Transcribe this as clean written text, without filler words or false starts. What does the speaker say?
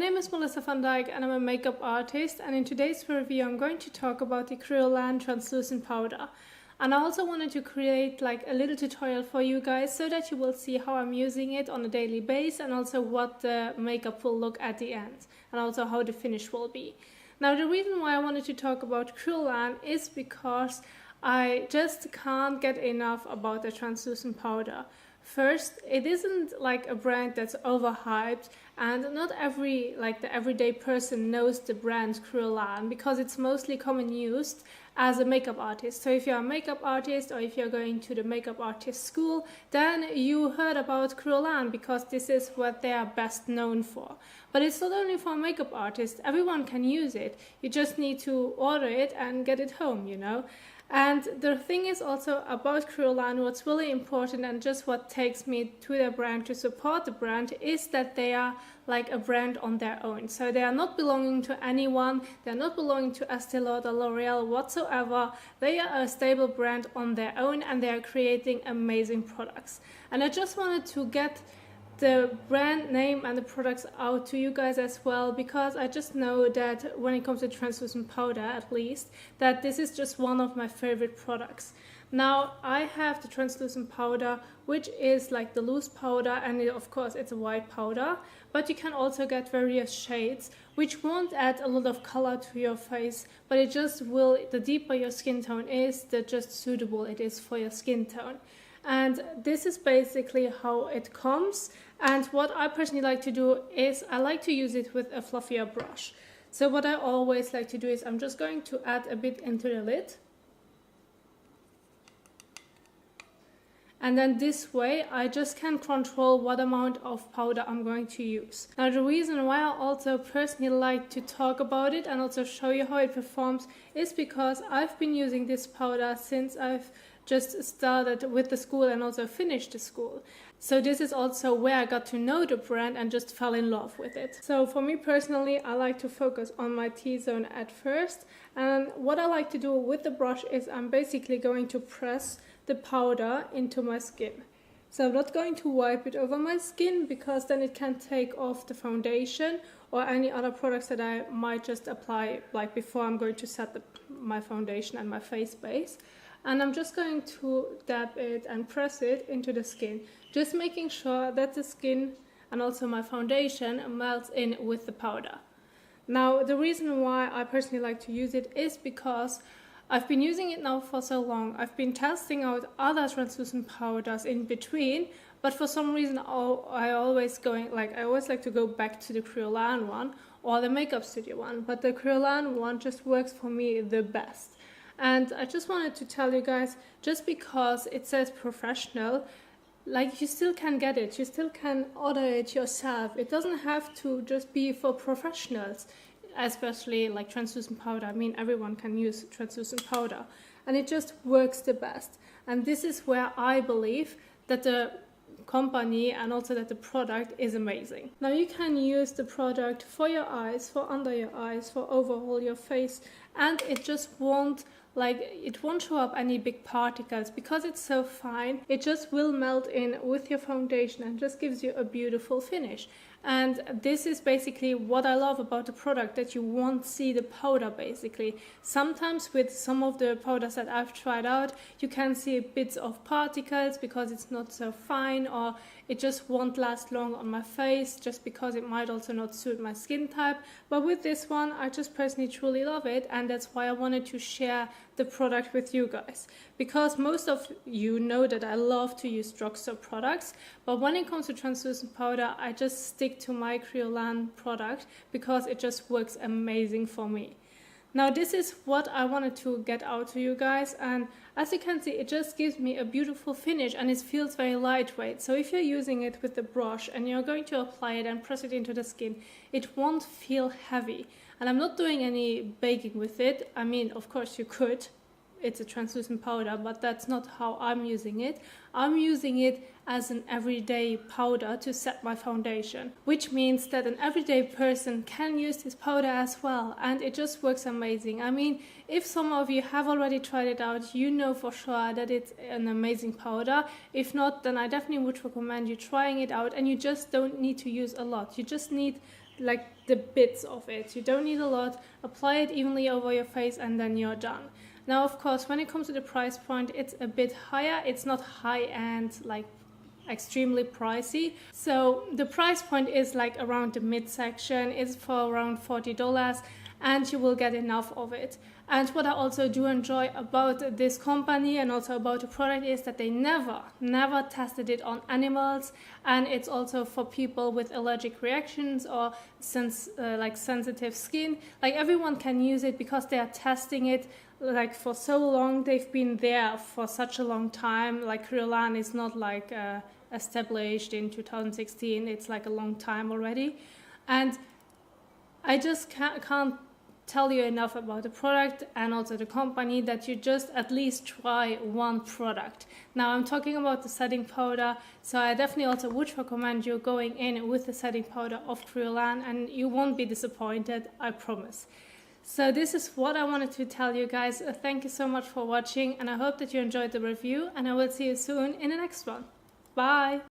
name is Melissa van Dijk and I'm a makeup artist, and in today's review I'm going to talk about the Kryolan Translucent Powder. And I also wanted to create like a little tutorial for you guys so that you will see how I'm using it on a daily basis and also what the makeup will look at the end and also how the finish will be. Now the reason why I wanted to talk about Kryolan is because I just can't get enough about the translucent powder. First, it isn't like a brand that's overhyped, and not the everyday person knows the brand Kryolan because it's mostly common used as a makeup artist. So if you're a makeup artist or if you're going to the makeup artist school, then you heard about Kryolan because this is what they are best known for. But it's not only for makeup artists, everyone can use it. You just need to order it and get it home, you know. And the thing is also about Kryolan, what's really important and just what takes me to the brand to support the brand is that they are like a brand on their own. So they are not belonging to anyone, they're not belonging to Estée Lauder, L'Oreal whatsoever. They are a stable brand on their own and they are creating amazing products. And I just wanted to get the brand name and the products out to you guys as well, because I just know that when it comes to translucent powder, at least, that this is just one of my favorite products. Now I have the translucent powder, which is like the loose powder, and of course it's a white powder, but you can also get various shades which won't add a lot of color to your face, but it just will, the deeper your skin tone is, the just suitable it is for your skin tone. And this is basically how it comes. And what I personally like to do is I like to use it with a fluffier brush. So what I always like to do is I'm just going to add a bit into the lid. And then this way I just can control what amount of powder I'm going to use. Now the reason why I also personally like to talk about it and also show you how it performs is because I've been using this powder since I've just started with the school and also finished the school. So this is also where I got to know the brand and just fell in love with it. So for me personally, I like to focus on my T-zone at first. And what I like to do with the brush is I'm basically going to press the powder into my skin. So I'm not going to wipe it over my skin because then it can take off the foundation or any other products that I might just apply like before I'm going to set my foundation and my face base. And I'm just going to dab it and press it into the skin, just making sure that the skin and also my foundation melts in with the powder. Now the reason why I personally like to use it is because I've been using it now for so long. I've been testing out other translucent powders in between, but for some reason I always like to go back to the Kryolan one or the Makeup Studio one, but the Kryolan one just works for me the best. And I just wanted to tell you guys, just because it says professional, like you still can get it, you still can order it yourself. It doesn't have to just be for professionals, especially like translucent powder. I mean, everyone can use translucent powder and it just works the best. And this is where I believe that the company and also that the product is amazing. Now you can use the product for your eyes, for under your eyes, for overall your face, and it just won't show up any big particles because it's so fine. It just will melt in with your foundation and just gives you a beautiful finish. And this is basically what I love about the product, that you won't see the powder basically. Sometimes with some of the powders that I've tried out, you can see bits of particles because it's not so fine, or it just won't last long on my face just because it might also not suit my skin type. But with this one, I just personally truly love it, and that's why I wanted to share the product with you guys. Because most of you know that I love to use drugstore products, but when it comes to translucent powder, I just stick to my Kryolan product because it just works amazing for me. Now this is what I wanted to get out to you guys, and as you can see, it just gives me a beautiful finish and it feels very lightweight. So if you're using it with the brush and you're going to apply it and press it into the skin, it won't feel heavy. And I'm not doing any baking with it. I mean, of course you could. It's a translucent powder, but that's not how I'm using it. I'm using it as an everyday powder to set my foundation, which means that an everyday person can use this powder as well, and it just works amazing. I mean, if some of you have already tried it out, you know for sure that it's an amazing powder. If not, then I definitely would recommend you trying it out, and you just don't need to use a lot. You just need like the bits of it. You don't need a lot. Apply it evenly over your face and then you're done. Now, of course, when it comes to the price point, it's a bit higher. It's not high-end, like extremely pricey. So the price point is like around the midsection. It's for around $40 and you will get enough of it. And what I also do enjoy about this company and also about the product is that they never tested it on animals, and it's also for people with allergic reactions or like sensitive skin. Like everyone can use it because they are testing it like for so long. They've been there for such a long time. Like Kryolan is not like established in 2016. It's like a long time already, and I just can't tell you enough about the product and also the company that you just at least try one product. Now I'm talking about the setting powder, so I definitely also would recommend you going in with the setting powder of Kryolan and you won't be disappointed, I promise. So this is what I wanted to tell you guys. Thank you so much for watching and I hope that you enjoyed the review, and I will see you soon in the next one. Bye!